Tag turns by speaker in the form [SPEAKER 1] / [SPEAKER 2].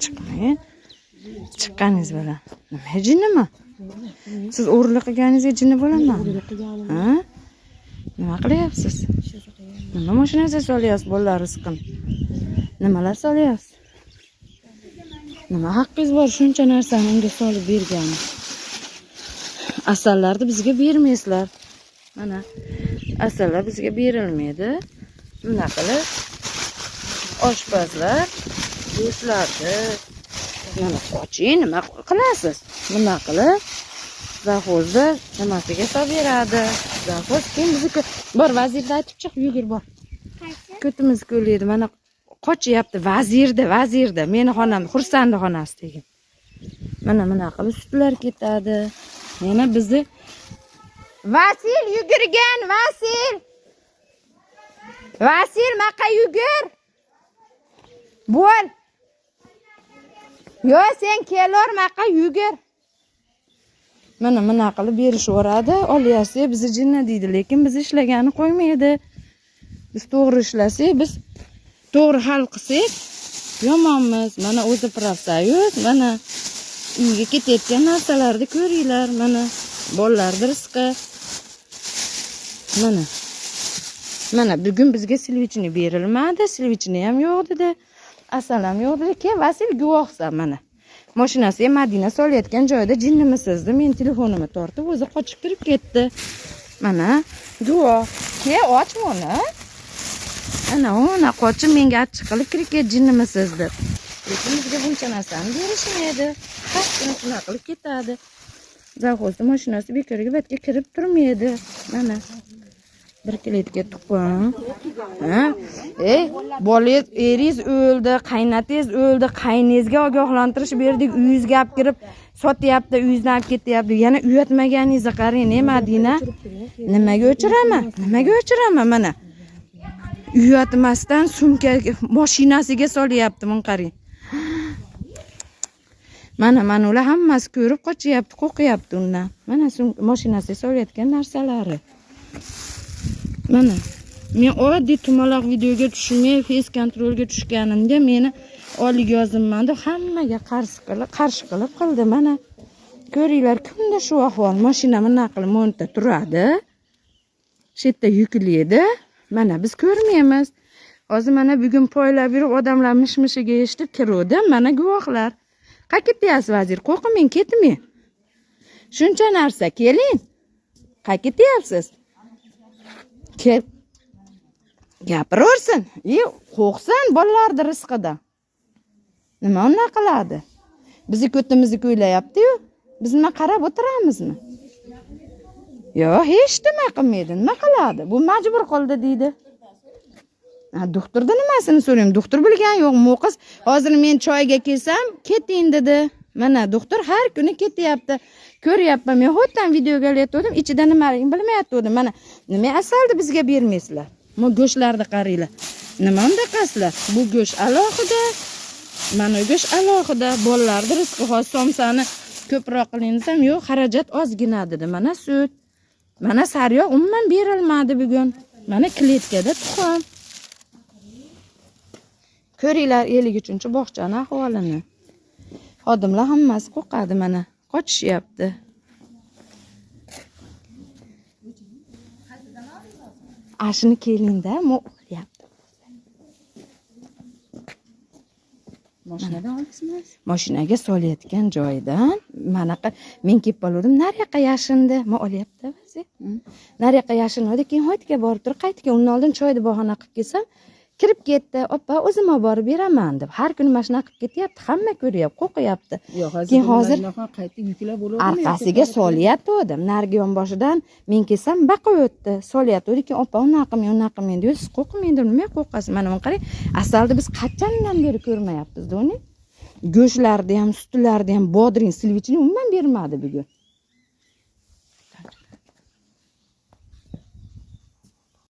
[SPEAKER 1] chiqmang. Chiqqaningiz bilan. Nima jinnimi? Siz o'g'irlik qilganingizga jinni bo'lamanmi? Ha? Nima qilyapsiz? Nima mashinasiga solyapsiz bolalar rizqini? Nimalar solyapsiz? Nima haqqingiz bor shuncha narsani unga solib bergani? Asallarni bizga bermaysizlar. Mana asallar bizga berilmaydi. Nima qilib oshpazlar do'stlarni mana qoching, nima qilasiz? Nima qilib zavxozda nimasiga solib beradi? Zavxoz kim bizniki? Bor vazirni aytib chiq, yugur bor. Ko'timiz ko'laydi. Mana qochyapti vazirda. Meni xonam Xursandi xonasi degan. Mana qilib sutlar ketadi. Yana bizni Vasil yugurgan, Vasil maqa yugur. Bo'l. Yo, sen kelor maqa yugur. Mana qilib berishaveradi. Olyasi bizni jinni deydi, lekin biz ishlagani qo'ymaydi. Biz to'g'ri ishlasak, biz to'g'ri hal qilsak, yomonmiz. Mana o'zi profsayuz, mana uyga ketayotgan narsalarni ko'ringlar, mana bolalarning rizqi. Mana bugun bizga silvichni berilmadi, silvichni ham yo'q dedi. Asal ham yo'q dedi. Ke Vasil guvohsan mana. Mashinasiga Madina solayotgan joyda jinnimisiz deb men telefonimni tortib o'zi qochib kirib ketdi. Mana guvoh. Ke och buni. Ana qochib menga achchiq qilib kirib ketdi jinnimisiz deb. Lekin bizga buncha narsani berishmaydi. Har kuni shunaqa qilib ketadi. Zavxozda mashinasi bekorga betga kirib turmaydi. Mana bir kiletga tuqqan. Ha? Bolangiz eringiz o'ldi, qaynatangiz o'ldi, qayningizga ogohlantirish berdik, uyingizga olib kirib sotyapti, uyingizdan olib ketyapti. Yana uyatmaganingizni qarang, Madina. Nimaga o'chiraman mana. Uyatmasdan sumka mashinasiga solyapti, men qarang. Mana ular hammasi ko'rib qochyapti, qo'qyapti undan. Mana mashinasiga solayotgan narsalari. Mana men oddiy tumaloq videoga tushmay, face kontrolga tushganimda meni olib yozimman deb hammaga qarshi qilib qildi. Mana ko'ringlar, kunda shu ahvol. Mashina mana qilib monta turadi. Shu yerda yuklaydi. Mana biz ko'rmaymiz. Hozir mana bugun poylab yurib odamlar mishmishiga eshitib kiruvdi. Mana guvohlar. Qayerga ketyapsiz vazir? Qo'rqmang, ketmang. Shuncha narsa, keling. Qayerga ketyapsiz? Kel. Gapiraversin. Qo'rqsin bolalarni rizqidan. Nima unda qiladi? Bizni ko'timizni ko'ylayapti-yu, biz nima qarab o'tiramizmi? Yo'q, hech nima qilmaydi. Nima qiladi? Bu majbur qildi deydi. Doktorda nimasini so'rayman? Doktor bilgan yo'q, mo'qiz. Hozir men choyga kelsam, keting dedi. Mana doktor har kuni ketyapti. Ko'ryapman, men hotdan videoga olayotgandim, ichida nimaligini bilmayotgandim. Mana nima asalni bizga bermaysizlar. Bu go'shtlarni qaranglar. Nima unda qaslar? Bu go'sht alohida. Mana go'sht alohida. Bolalarning rizqi xos somsani ko'proq qiling desam, yo'q, xarajat ozgina dedi. Mana sut. Mana sariyog' umuman berilmadi bugun. Mana kletkada tuxum. Ko'ringlar 53-bog'chani ahvolini. Xodimlar hammasi qo'rqadi mana, qochishyapti. Ashini kelinda mo'lyapti. Mashinadan olasizmi? Mashinaga solayotgan joyidan mana men kelib qoldim, nariyoqqa yashindi. Men olyapti o'zi. Nariyoqqa yashinadi, keyin hoytga borib turib qaytga undan oldin choyni bahona qilib kelsam, kirib ketdi. Oppa, o'zim olib borib beraman deb. Har kuni mashina qilib ketyapti, hamma ko'ryapti, qo'qyapti. Keyin hozir qaytib yuklab bo'ladimi? Arkasiga solyapti. Narigi yonboshidan men kelsam baqa o'tdi. Solyapti. Keyin oppa, unaqa qilmang dedi. Siz qo'rqmang deb, nima qo'rqasiz? Mana buni qarang. Asalni biz qachondan beri ko'rmayapmiz, uni. Go'shtlarni ham, sutlarni ham, bodring, silvichni umuman bermadi bugun.